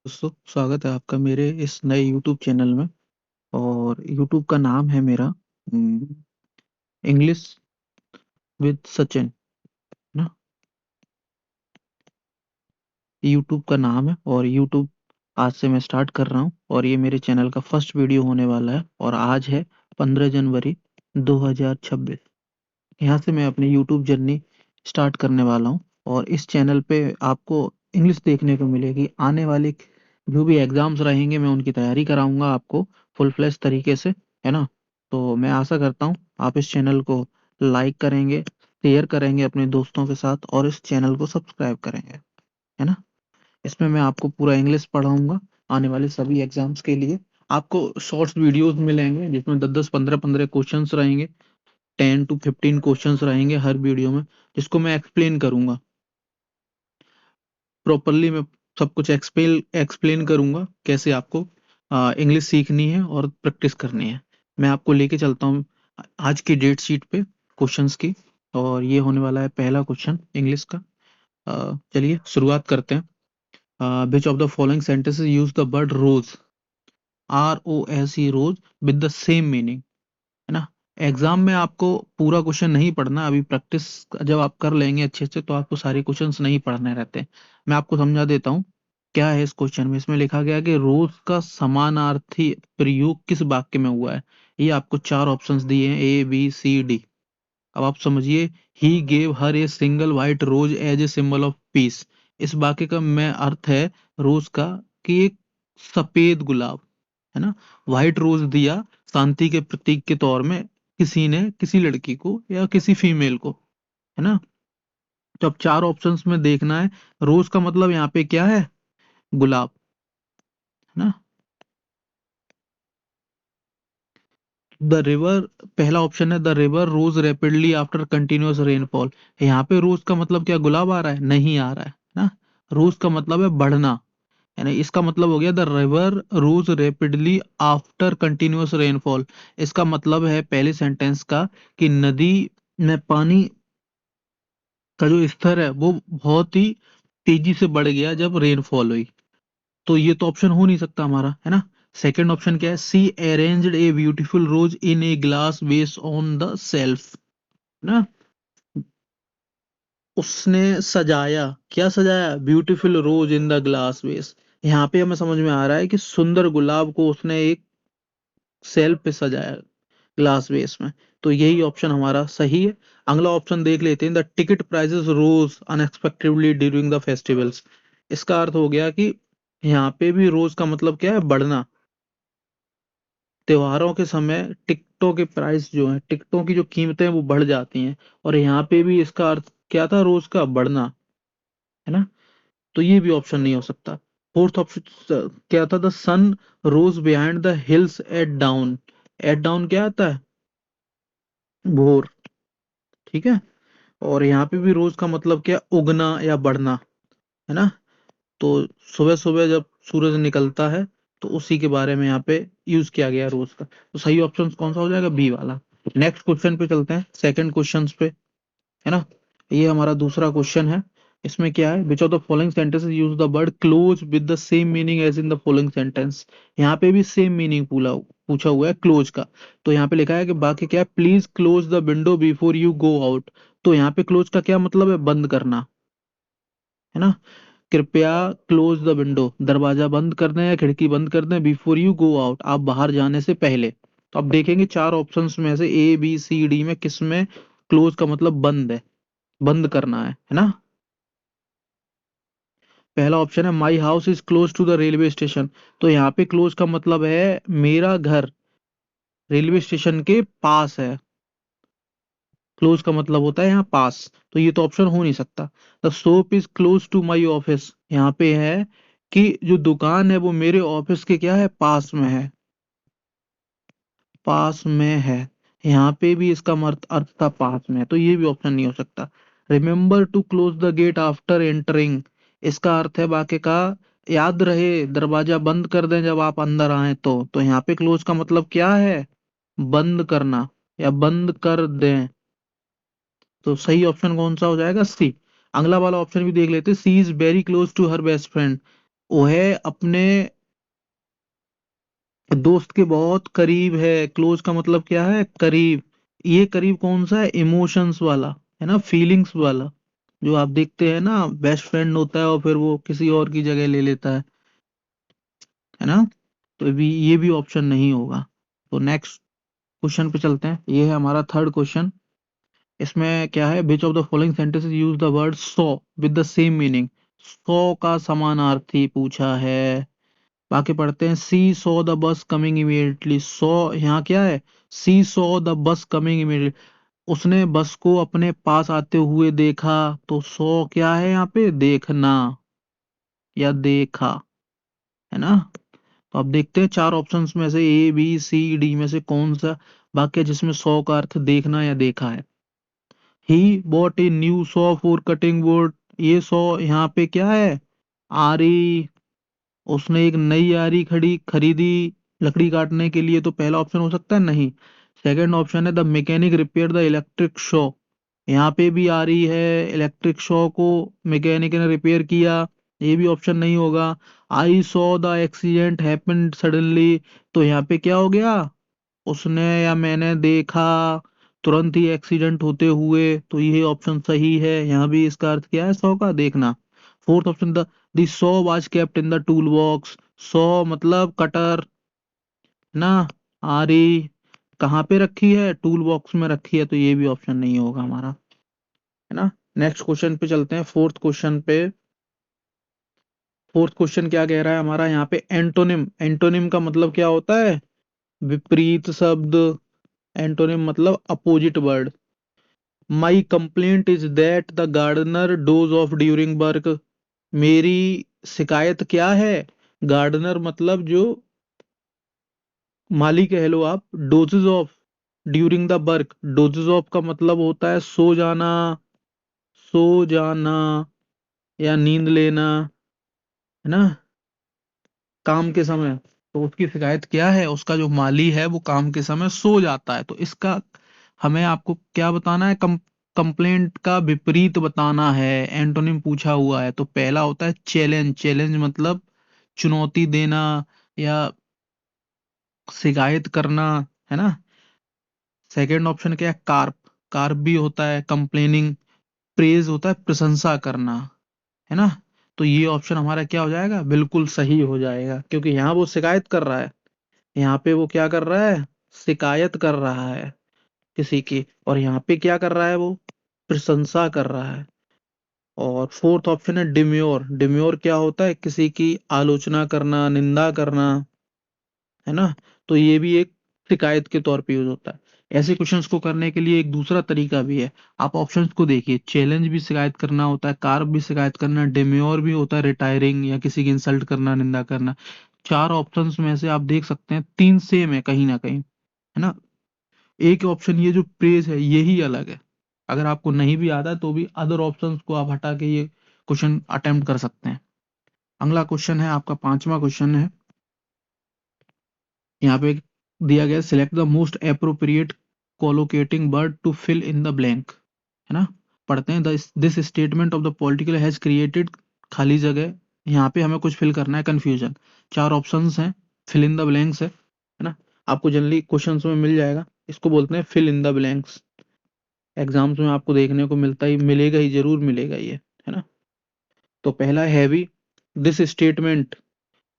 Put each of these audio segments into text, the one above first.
दोस्तों, स्वागत है आपका मेरे इस नए यूट्यूब चैनल में। और यूट्यूब का नाम है मेरा इंग्लिश विद सचिन ना। यूट्यूब का नाम है और यूट्यूब आज से मैं स्टार्ट कर रहा हूँ और ये मेरे चैनल का फर्स्ट वीडियो होने वाला है। और आज है 15 जनवरी 2026। यहाँ से मैं अपनी यूट्यूब जर्नी स्टार्ट करने वाला हूँ और इस चैनल पे आपको इंग्लिश देखने को मिलेगी। आने वाले जो भी एग्जाम्स रहेंगे मैं उनकी तैयारी कराऊंगा आपको फुल फ्लैश तरीके से, है ना। तो मैं आशा करता हूँ आप इस चैनल को लाइक करेंगे, शेयर करेंगे अपने दोस्तों के साथ और इस चैनल को सब्सक्राइब करेंगे, है ना। इसमें मैं आपको पूरा इंग्लिश पढ़ाऊंगा आने वाले सभी एग्जाम्स के लिए। आपको शॉर्ट्स वीडियोस मिलेंगे जिसमें 10-10, 15-15 क्वेश्चंस रहेंगे। 10 to 15 क्वेश्चंस रहेंगे हर वीडियो में, जिसको मैं एक्सप्लेन करूंगा प्रॉपरली। मैं सब कुछ एक्सप्लेन करूंगा कैसे आपको इंग्लिश सीखनी है और प्रैक्टिस करनी है। मैं आपको लेके चलता हूँ आज की डेट शीट पे क्वेश्चंस की। और ये होने वाला है पहला क्वेश्चन इंग्लिश का। चलिए शुरुआत करते हैं। Which of the following sentences use the word rose, ROSE, rose with the same meaning, है ना। एग्जाम में आपको पूरा क्वेश्चन नहीं पढ़ना, अभी प्रैक्टिस जब आप कर लेंगे अच्छे से तो आपको सारे क्वेश्चंस नहीं पढ़ने रहते। मैं आपको समझा देता हूँ क्या है इस क्वेश्चन में। इसमें लिखा गया है कि रोज का समानार्थी प्रयोग किस वाक्य में हुआ है। ये आपको चार ऑप्शंस दिए हैं, A B C D। अब आप समझिए, he gave her a single white rose as a symbol of peace. इस वाक्य का मैं अर्थ है रोज का कि एक सफेद गुलाब, है ना, व्हाइट रोज दिया शांति के प्रतीक के तौर में किसी ने किसी लड़की को या किसी फीमेल को, है ना। तो अब चार ऑप्शंस में देखना है, रोज का मतलब यहाँ पे क्या है, गुलाब, है ना। द रिवर, पहला ऑप्शन है the river rose rapidly after continuous rainfall. यहाँ पे रोज का मतलब क्या गुलाब आ रहा है, नहीं आ रहा है ना। रोज का मतलब है बढ़ना, यानी इसका मतलब हो गया the river rose rapidly after continuous rainfall. इसका मतलब है पहले सेंटेंस का कि नदी में पानी का जो स्तर है वो बहुत ही तेजी से बढ़ गया जब रेनफॉल हुई। तो ये तो ऑप्शन हो नहीं सकता हमारा, है ना। सेकंड ऑप्शन क्या है, she arranged a beautiful rose in a glass vase on the shelf, ना। उसने सजाया, क्या सजाया, beautiful rose in the glass vase. यहाँ पे हमें समझ में आ रहा है कि सुंदर गुलाब को उसने एक सेल्फ पे सजाया, ग्लास वेस में। तो यही ऑप्शन हमारा सही है। अगला ऑप्शन देख लेते हैं, the ticket prices rose unexpectedly during the festivals. इसका अर्थ हो गया कि यहाँ पे भी रोज का मतलब क्या है, बढ़ना। त्योहारों के समय टिकटों के प्राइस जो है, टिकटों की जो कीमतें हैं वो बढ़ जाती हैं। और यहाँ पे भी इसका अर्थ क्या था, रोज का बढ़ना, है ना। तो ये भी ऑप्शन नहीं हो सकता। फोर्थ ऑप्शन क्या था, the sun rose behind the hills at dawn. At dawn क्या आता है, भोर, ठीक है। और यहाँ पे भी रोज का मतलब क्या, उगना या बढ़ना, है ना। तो सुबह सुबह जब सूरज निकलता है तो उसी के बारे में यहाँ पे यूज किया गया है रोज का। तो सही ऑप्शन कौन सा हो जाएगा, बी वाला। नेक्स्ट क्वेश्चन पे चलते हैं, सेकंड क्वेश्चन पे, है ना। ये हमारा दूसरा क्वेश्चन है। इसमें क्या है, which of the following sentences use the word close with the same meaning as in the following sentence. यहाँ पे भी सेम मीनिंग पूछा हुआ है क्लोज का। तो यहाँ पे लिखा है कि बाकी क्या है, please close the window before you go out. तो यहाँ पे क्लोज का क्या मतलब है, बंद करना, है ना। कृपया क्लोज द विंडो, दरवाजा बंद कर दें या खिड़की बंद कर दें, बिफोर यू गो आउट, आप बाहर जाने से पहले। तो अब देखेंगे चार ऑप्शंस में से A B C D में किस में क्लोज का मतलब बंद है, बंद करना है ना। पहला ऑप्शन है my house is close to the railway station. तो यहाँ पे क्लोज का मतलब है मेरा घर रेलवे स्टेशन के पास है। क्लोज का मतलब होता है यहाँ पास। तो ये तो ऑप्शन हो नहीं सकता। The shop is close to my office, यहाँ पे है कि जो दुकान है वो मेरे ऑफिस के क्या है, पास में है, पास में है। यहाँ पे भी इसका अर्थ अर्थ था पास में, तो ये भी ऑप्शन नहीं हो सकता। Remember to close the gate after entering, इसका अर्थ है वाक्य का याद रहे दरवाजा बंद कर दें जब आप अंदर आए तो यहाँ पे क्लोज का मतलब क्या है, बंद करना या बंद कर दें। तो सही ऑप्शन कौन सा हो जाएगा, सी। अगला वाला ऑप्शन भी देख लेते, she is very close to her best friend. वो है अपने दोस्त के बहुत करीब है। क्लोज का मतलब क्या है? करीब। ये करीब कौन सा है? इमोशंस वाला, है ना, फीलिंग्स वाला। जो आप देखते हैं ना, बेस्ट फ्रेंड होता है और फिर वो किसी और की जगह ले लेता है ना। तो भी ये भी ऑप्शन नहीं होगा। तो नेक्स्ट क्वेश्चन पे चलते हैं। ये है हमारा थर्ड क्वेश्चन। इसमें क्या है? Which of the following sentences use the word so with the same meaning. So का समानार्थी पूछा है। बाकी पढ़ते हैं। She saw the bus coming immediately. सो यहाँ क्या है? She saw the bus coming immediately. उसने बस को अपने पास आते हुए देखा। तो सो क्या है यहाँ पे? देखना या देखा, है ना। तो अब देखते हैं चार ऑप्शंस में से ए बी सी डी में से कौन सा वाक्य है जिसमें सौ का अर्थ देखना या देखा है। He bought a new saw for cutting would. ये सॉ यहाँ पे क्या है? आरी। उसने एक नई आरी खड़ी खरीदी लकड़ी काटने के लिए। तो पहला ऑप्शन हो सकता है? नहीं। सेकंड ऑप्शन है the mechanic repair the electric Shaw. यहाँ पे भी आ रही है, इलेक्ट्रिक शॉ को मैकेनिक ने रिपेयर किया। ये भी ऑप्शन नहीं होगा। I saw the accident happened suddenly. तो यहाँ पे क्या हो गया? उसने या मैंने देखा तुरंत ही एक्सीडेंट होते हुए। तो ये ऑप्शन सही है। यहाँ भी इसका अर्थ क्या है? सौ का देखना। Fourth option the saw was kept in the tool box. Saw मतलब कटर, ना। आरी कहाँ पे रखी है? टूल बॉक्स में रखी है। तो ये भी ऑप्शन नहीं होगा हमारा, है ना। नेक्स्ट क्वेश्चन पे चलते हैं। फोर्थ क्वेश्चन पे। फोर्थ क्वेश्चन क्या कह रहा है हमारा यहाँ पे? एंटोनिम। एंटोनिम का मतलब क्या होता है? विपरीत शब्द। एंटोनिम मतलब opposite word. My complaint is that the gardener doze off during work. मेरी शिकायत क्या है? गार्डनर मतलब जो माली कह लो आप। Dozes off during the work. Dozes off का मतलब होता है सो जाना, सो जाना या नींद लेना, है ना, काम के समय। तो उसकी शिकायत क्या है? उसका जो माली है वो काम के समय सो जाता है। तो इसका हमें आपको क्या बताना है? कंप्लेंट का विपरीत बताना है। एंटोनिम पूछा हुआ है तो पहला होता है चैलेंज। चैलेंज मतलब चुनौती देना या शिकायत करना, है ना। सेकंड ऑप्शन क्या है? कार्प। कार्प भी होता है कंप्लेनिंग। प्रेज होता है प्रशंसा करना, है ना। तो ये ऑप्शन हमारा क्या हो जाएगा? बिल्कुल सही हो जाएगा, क्योंकि यहाँ वो शिकायत कर रहा है। यहाँ पे वो क्या कर रहा है? शिकायत कर रहा है किसी की। और यहाँ पे क्या कर रहा है? वो प्रशंसा कर रहा है। और फोर्थ ऑप्शन है डिम्योर। डिम्योर क्या होता है? किसी की आलोचना करना, निंदा करना, है ना। तो ये भी एक शिकायत के तौर पे यूज होता है। ऐसे क्वेश्चंस को करने के लिए एक दूसरा तरीका भी है। आप ऑप्शंस को देखिए। चैलेंज भी शिकायत करना होता है, कार्प भी शिकायत करना, डेम्योर भी होता है रिटायरिंग या किसी की इंसल्ट करना, निंदा करना। चार ऑप्शंस में से आप देख सकते हैं तीन सेम है कहीं ना कहीं, है ना। एक ऑप्शन ये जो प्रेज है यही अलग है। अगर आपको नहीं भी आता तो भी अदर ऑप्शंस को आप हटा के ये क्वेश्चन अटेम्प्ट कर सकते हैं। अगला क्वेश्चन है आपका पांचवा क्वेश्चन है। यहाँ पे दिया गया select the most appropriate collocating word to fill in the blank, है ना। पढ़ते हैं। This statement of the political has created खाली जगह। यहाँ पे हमें कुछ फिल करना है, कंफ्यूजन। चार ऑप्शंस हैं, फिल इन द ब्लैंक्स है ना। आपको जनरली क्वेश्चंस में मिल जाएगा। इसको बोलते हैं fill in the blanks. Exams में आपको देखने को मिलता ही मिलेगा, ही जरूर मिलेगा ये, है ना। तो पहला है heavy. This statement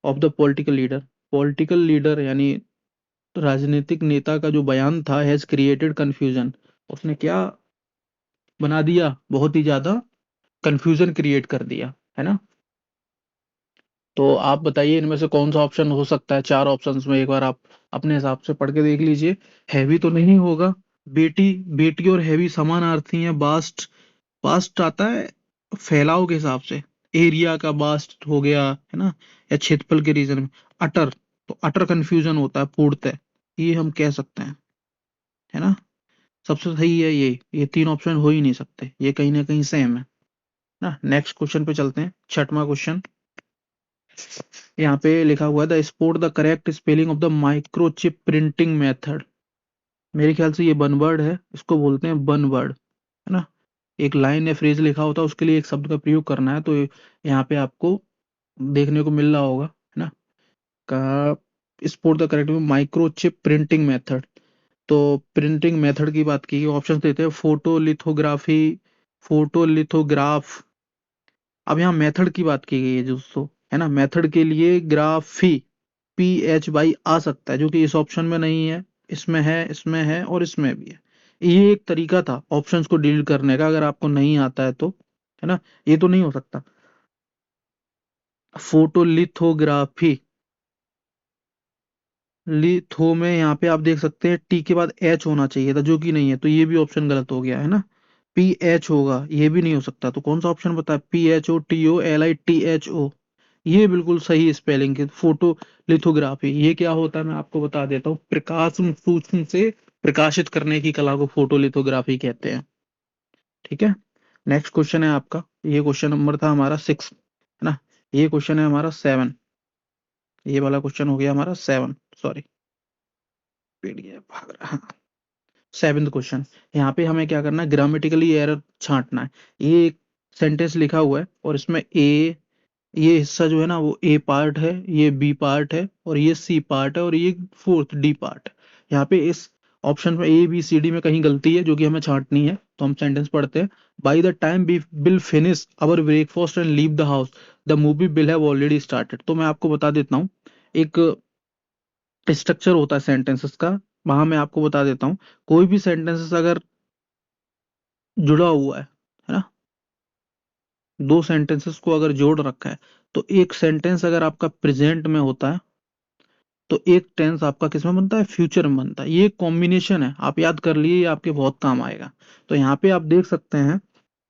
of the political leader. Political leader यानी राजनीतिक नेता का जो बयान था हैज क्रिएटेड कंफ्यूजन। उसने क्या बना दिया? बहुत ही ज्यादा कंफ्यूजन क्रिएट कर दिया, है ना। तो आप बताइए इनमें से कौन सा ऑप्शन हो सकता है? चार ऑप्शंस में एक बार आप अपने हिसाब से पढ़ के देख लीजिए। हैवी तो नहीं होगा। बेटी, बेटी और हैवी समानार्थी हैं। बास्ट, बास्ट आता है फैलाव के हिसाब से। एरिया का बास्ट हो गया, है ना, या क्षेत्रफल के रीजन में। अटर, तो अटर कंफ्यूजन होता है, पूर्णतः। ये हम कह सकते हैं, है ना। सबसे सही है ये तीन ऑप्शन हो ही नहीं सकते, ये कहीं ना कहीं सेम है ना। नेक्स्ट क्वेश्चन पे चलते हैं। छठवां क्वेश्चन। यहाँ पे लिखा हुआ है the sport the correct spelling of the microchip printing method. मेरे ख्याल से ये वन वर्ड है, इसको बोलते हैं वन वर्ड, है ना। एक लाइन या फ्रेज लिखा होता है, उसके लिए एक शब्द का प्रयोग करना है। तो यहाँ पे आपको देखने को मिल रहा होगा, है ना। कहा स्पोर्ट द करेक्ट में माइक्रोचिप प्रिंटिंग मेथड। तो प्रिंटिंग मेथड की बात की, ऑप्शन देते हैं फोटोलिथोग्राफी, फोटोलिथोग्राफ। अब यहाँ मेथड की बात की गई है दोस्तों, है ना। मेथड के लिए ग्राफी, PH आ सकता है, जो कि इस ऑप्शन में नहीं है, इसमें है, इसमें है और इसमें भी है। ये एक तरीका था ऑप्शंस को डील करने का, अगर आपको नहीं आता है तो, है ना। ये तो नहीं हो सकता। फोटोलिथोग्राफी, लिथो में यहाँ पे आप देख सकते हैं टी के बाद एच होना चाहिए था, जो कि नहीं है, तो ये भी ऑप्शन गलत हो गया, है ना। PH होगा, ये भी नहीं हो सकता, तो कौन सा ऑप्शन बताया, PHOTOLITHO। ये बिल्कुल सही स्पेलिंग है। फोटो लिथोग्राफी ये क्या होता है, मैं आपको बता देता हूँ। प्रकाश सूक्ष्म से प्रकाशित करने की कला को फोटो लिथोग्राफी कहते हैं। ठीक है। नेक्स्ट क्वेश्चन है आपका, ये क्वेश्चन नंबर था हमारा 6, है ना। ये क्वेश्चन है हमारा 7। ये वाला क्वेश्चन हो गया हमारा 7, सॉरी, PDF भाग रहा है। 7th क्वेश्चन, यहाँ पे हमें क्या करना है, ग्रामेटिकली एरर छांटना है। ये एक सेंटेंस लिखा हुआ है और इसमें ये हिस्सा जो है ना वो A पार्ट है, ये B पार्ट है और ये C पार्ट है और ये फोर्थ D पार्ट है। यहाँ पे इस ऑप्शन में A B C D में कहीं गलती है जो कि हमें छांटनी है, तो हम सेंटेंस पढ़ते हैं। By the time we will finish our breakfast and leave the house the movie will have already started. तो मैं आपको बता देता हूँ, एक स्ट्रक्चर होता है सेंटेंसेस का, वहां मैं आपको बता देता हूँ। कोई भी सेंटेंसेस अगर जुड़ा हुआ है ना, दो सेंटेंसेस को अगर जोड़ रखा है, तो एक सेंटेंस अगर आपका प्रेजेंट में होता है तो एक टेंस आपका किस में बनता है, फ्यूचर में बनता है। ये कॉम्बिनेशन है, आप याद कर लिए, ये आपके बहुत काम आएगा। तो यहाँ पे आप देख सकते हैं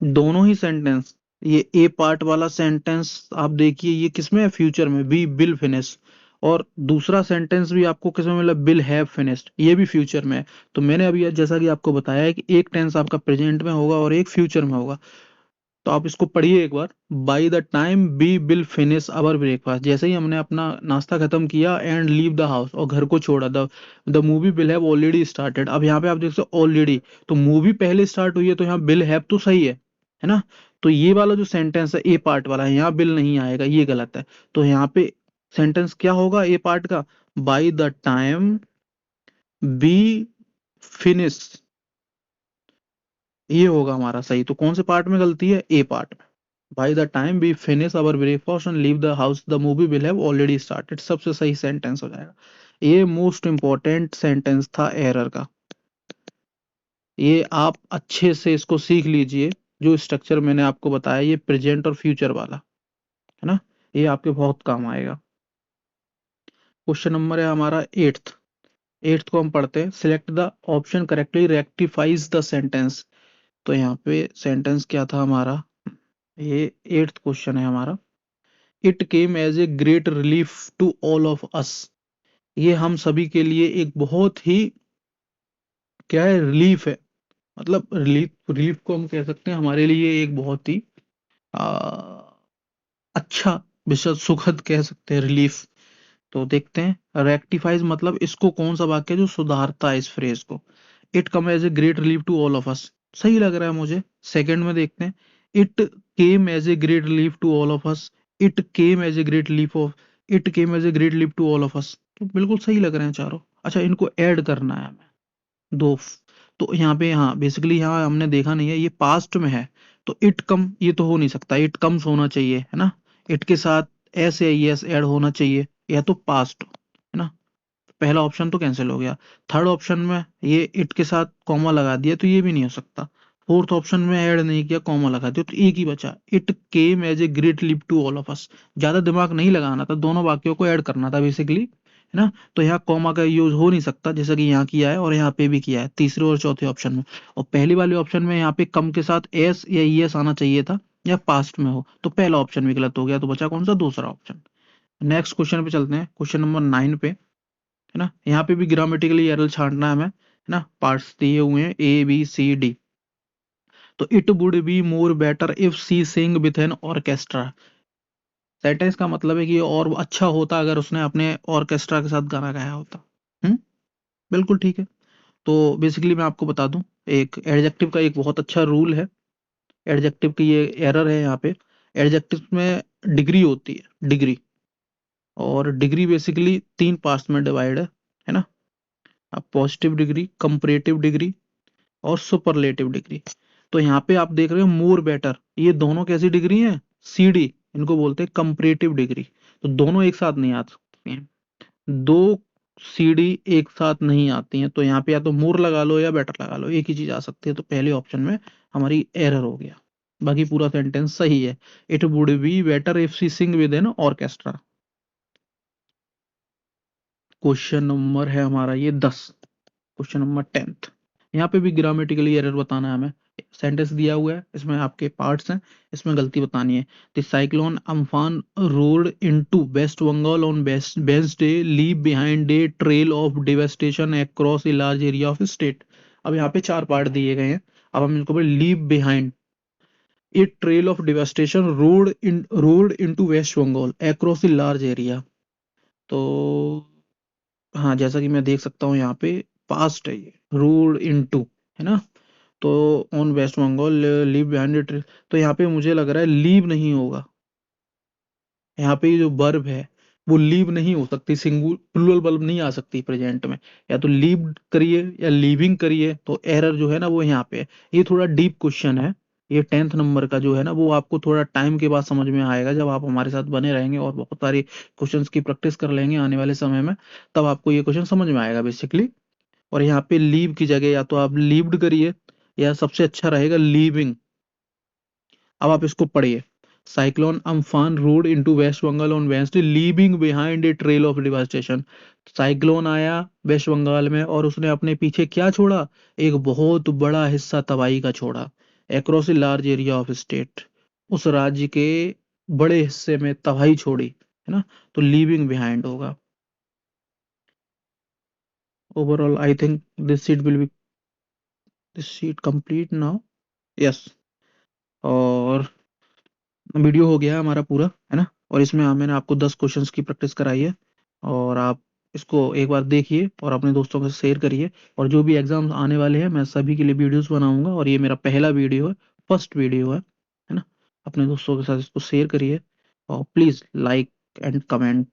दोनों ही सेंटेंस, ये ए पार्ट वाला सेंटेंस आप देखिए ये किसमें है, फ्यूचर में, बी विल फिनिश। और दूसरा सेंटेंस भी आपको किसमें मिला, विल हैव फिनिश्ड, ये भी फ्यूचर में है। तो मैंने अभी जैसा कि आपको बताया है कि एक टेंस आपका प्रेजेंट में होगा और एक फ्यूचर में होगा। तो आप इसको पढ़िए एक बार, by the time we will finish our breakfast, जैसे ही हमने अपना नाश्ता खत्म किया एंड लीव द हाउस, और घर को छोड़ा, the movie will have already started. अब यहाँ पे आप देख सकते हो ऑलरेडी, तो मूवी पहले स्टार्ट हुई है, तो यहाँ विल हैव तो सही है ना। तो ये वाला जो सेंटेंस है ए पार्ट वाला है, यहाँ विल नहीं आएगा, ये गलत है। तो यहाँ पे सेंटेंस क्या होगा ए पार्ट का, by the time we finish, ये होगा हमारा सही। तो कौन से पार्ट में गलती है, ए पार्ट में। By the time we finish our breakfast and leave the house the movie will have already started, सबसे सही सेंटेंस हो जाएगा। ये मोस्ट इंपॉर्टेंट सेंटेंस था एरर का, ये आप अच्छे से इसको सीख लीजिए। जो स्ट्रक्चर मैंने आपको बताया, ये प्रेजेंट और फ्यूचर वाला, है ना, ये आपके बहुत काम आएगा। क्वेश्चन नंबर है हमारा 8th। 8th को हम पढ़ते हैं, select the option correctly rectifies the sentence. तो यहाँ पे सेंटेंस क्या था हमारा, ये 8th क्वेश्चन है हमारा। It came as a great relief to all of us. ये हम सभी के लिए एक बहुत ही, क्या है, रिलीफ है। मतलब रिलीफ, रिलीफ को हम कह सकते हैं हमारे लिए एक बहुत ही आ, अच्छा विषय, सुखद कह सकते हैं रिलीफ। तो देखते हैं रेक्टिफाइज मतलब इसको कौन सा वाक्य जो सुधारता है इस फ्रेज को। It come as a great relief to all of us, सही लग रहा है मुझे। सेकंड में देखते हैं, it came as a great relief to all of us, it came as a great relief of, it came as a great relief to all of us, तो बिल्कुल सही लग रहे हैं चारों। अच्छा, इनको ऐड करना है हमें, दो। तो यहाँ पे, हाँ बेसिकली यहाँ हमने देखा नहीं है, ये पास्ट में है, तो इट कम ये तो हो नहीं सकता, इट कम्स होना चाहिए, है ना। इट के साथ एस या एस ऐड होना चाहिए, या तो पास्ट, है ना। पहला ऑप्शन तो कैंसिल हो गया। थर्ड ऑप्शन में ये इट के साथ कॉमा लगा दिया, तो ये भी नहीं हो सकता। फोर्थ ऑप्शन में ऐड नहीं किया, कॉमा लगा दिया, तो एक ही बचा, it came as a great leap to all of us. ज्यादा दिमाग नहीं लगाना था, दोनों वाक्यों को ऐड करना था बेसिकली, है ना। तो यहाँ कॉमा का यूज हो नहीं सकता, जैसा कि यहाँ किया है और यहाँ पे भी किया है, तीसरे और चौथे ऑप्शन में। और पहली वाले ऑप्शन में यहाँ पे कम के साथ एस या ईएस आना चाहिए था, या पास्ट में हो, तो पहला ऑप्शन भी गलत हो गया, तो बचा कौन सा, दूसरा ऑप्शन। नेक्स्ट क्वेश्चन पे चलते हैं, क्वेश्चन नंबर 9 पे, है ना। यहाँ पे भी ग्रामेटिकली एरर छांटना है हमें, है ना। पार्ट्स दिए हुए हैं A B C D। तो it would be more better if she sing with an orchestra. सेंटेंस का मतलब है कि ये और अच्छा होता अगर उसने अपने ऑर्केस्ट्रा के साथ गाना गाया होता। हम्म, बिल्कुल ठीक है। तो बेसिकली मैं आपको बता दूं, एक एडजेक्टिव का एक बहुत अच्छा रूल है। एडजेक्टिव की ये एरर है यहाँ पे। एडजेक्टिव में डिग्री होती है, डिग्री। और डिग्री बेसिकली 3 पार्ट्स में डिवाइड है ना। अब पॉजिटिव डिग्री, कंपैरेटिव डिग्री और सुपरलेटिव डिग्री। तो यहाँ पे आप देख रहे हो मोर बेटर, ये दोनों कैसी डिग्री हैं? सीडी, इनको बोलते हैं कंपैरेटिव डिग्री। तो दोनों एक साथ नहीं आ सकती हैं, दो सीडी एक साथ नहीं आती हैं। तो यहाँ पे या तो मोर लगा लो या बेटर लगा लो, एक ही चीज आ सकती है। तो पहले ऑप्शन में हमारी एरर हो गया, बाकी पूरा सेंटेंस सही है। It would be better if she sing with an orchestra. Question number है हमारा ये 10, क्वेश्चन नंबर 10th। यहाँ पे भी ग्रामेटिकली एरर बताना है हमें। सेंटेंस दिया हुआ है, इसमें आपके पार्ट्स हैं, इसमें गलती बतानी है। The cyclone Amphan rode into West Bengal on Wednesday, leave behind a trail of devastation across a large area of state. अब यहाँ पे 4 पार्ट दिए गए हैं। अब हम इनको leave behind a trail of devastation rode into West Bengal across a large area. तो हाँ, जैसा कि मैं देख सकता हूँ यहाँ पे पास्ट है ये, रोड इनटू, है ना। तो on West Bengal leave behind it. तो यहाँ पे मुझे लग रहा है लीव नहीं होगा। यहाँ पे जो वर्ब है वो लीव नहीं हो सकती, सिंगुलर प्लूरल वर्ब नहीं आ सकती प्रेजेंट में। या तो लीव करिए या लीविंग करिए, तो एरर जो है ना वो यहाँ पे है। ये थोड़ा डीप क्वेश्चन है। ये 10th नंबर का जो है ना वो आपको थोड़ा टाइम के बाद समझ में आएगा, जब आप हमारे साथ बने रहेंगे और बहुत सारी क्वेश्चंस की प्रैक्टिस कर लेंगे आने वाले समय में, तब आपको ये क्वेश्चन समझ में आएगा बेसिकली। और यहाँ पे लीव की जगह या तो आप लीव्ड करिए, या सबसे अच्छा रहेगा लीविंग। अब आप इसको पढ़िए। Cyclone Amphan rode into West Bengal on Wednesday, leaving behind a trail of devastation. Cyclone आया वेस्ट बंगाल में और उसने अपने पीछे क्या छोड़ा? एक बहुत बड़ा हिस्सा तबाही का छोड़ा। Across a large area of state, उस राज्य के बड़े हिस्से में तबाही छोड़ी, है ना। तो लीविंग बिहाइंड होगा। Overall I think this sheet complete now. Yes. और वीडियो हो गया है हमारा पूरा, है ना। और इसमें मैंने आपको 10 क्वेश्चंस की प्रैक्टिस कराई है। और आप इसको एक बार देखिए और अपने दोस्तों के साथ शेयर करिए। और जो भी एग्जाम्स आने वाले हैं मैं सभी के लिए वीडियोस बनाऊंगा, और ये मेरा पहला वीडियो है, फर्स्ट वीडियो है ना। अपने दोस्तों के साथ इसको शेयर करिए, और प्लीज लाइक एंड कमेंट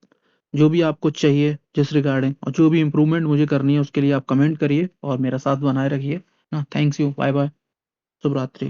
जो भी आपको चाहिए जिस रिगार्डिंग, और जो भी इम्प्रूवमेंट मुझे करनी है उसके लिए आप कमेंट करिए और मेरा साथ बनाए रखिए ना। थैंक्स यू, बाय बाय, शुभ रात्रि।